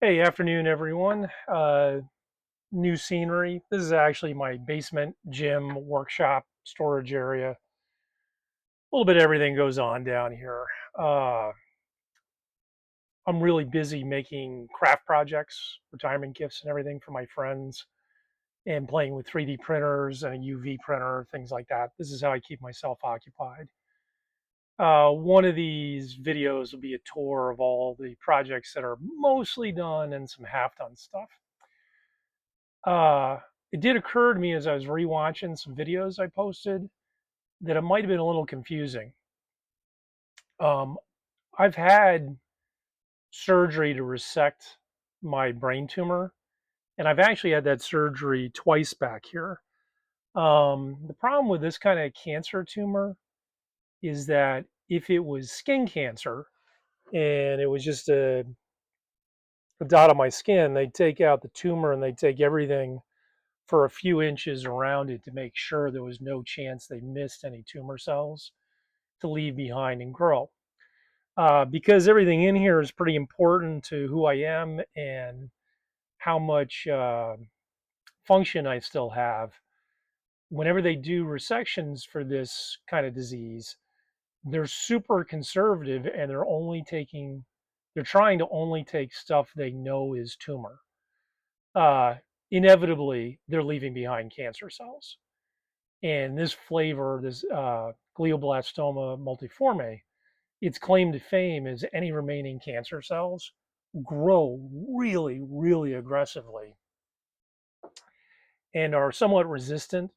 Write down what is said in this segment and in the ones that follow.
Hey, afternoon, everyone. New scenery. This is actually my basement, gym, workshop, storage area. A little bit of everything goes on down here. Uh, I'm really busy making craft projects, retirement gifts, and everything for my friends, and playing with 3D printers and a UV printer, things like that. This is how I keep myself occupied. One of these videos will be a tour of all the projects that are mostly done and some half done stuff. Uh, it did occur to me as I was rewatching some videos I posted that it might have been a little confusing. Um, I've had surgery to resect my brain tumor, and I've actually had that surgery twice back here. The problem with this kind of cancer tumor is that if it was skin cancer and it was just a dot on my skin, they'd take out the tumor and they'd take everything for a few inches around it to make sure there was no chance they missed any tumor cells to leave behind and grow. Because everything in here is pretty important to who I am and how much function I still have. Whenever they do resections for this kind of disease, they're super conservative and they're trying to only take stuff they know is tumor. Uh, Inevitably, they're leaving behind cancer cells. And this flavor, this glioblastoma multiforme, its claim to fame is any remaining cancer cells grow really, really aggressively and are somewhat resistant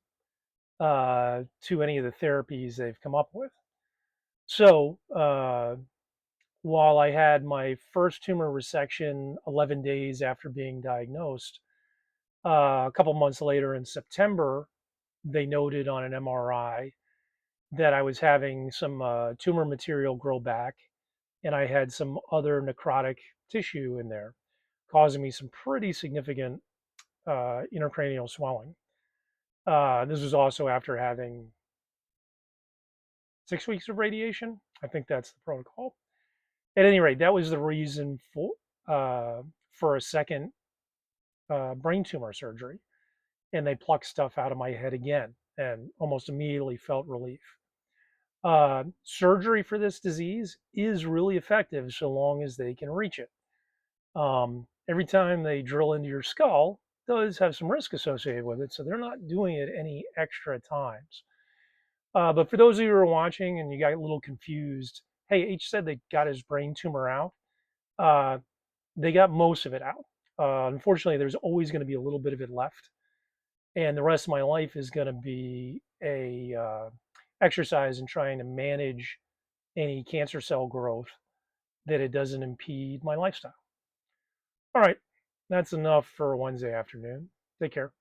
to any of the therapies they've come up with. So, while I had my first tumor resection 11 days after being diagnosed, a couple months later in September, they noted on an MRI that I was having some tumor material grow back, and I had some other necrotic tissue in there, causing me some pretty significant intracranial swelling. This was also after having 6 weeks of radiation. I think that's the protocol. At any rate, that was the reason for a second brain tumor surgery, and they plucked stuff out of my head again, and almost immediately felt relief. Surgery for this disease is really effective so long as they can reach it. Every time they drill into your skull does have some risk associated with it, so they're not doing it any extra times. But for those of you who are watching and you got a little confused, hey, H said they got his brain tumor out. Uh, they got most of it out. Unfortunately, there's always going to be a little bit of it left, and the rest of my life is going to be a exercise in trying to manage any cancer cell growth that it doesn't impede my lifestyle. All right, that's enough for Wednesday afternoon. Take care.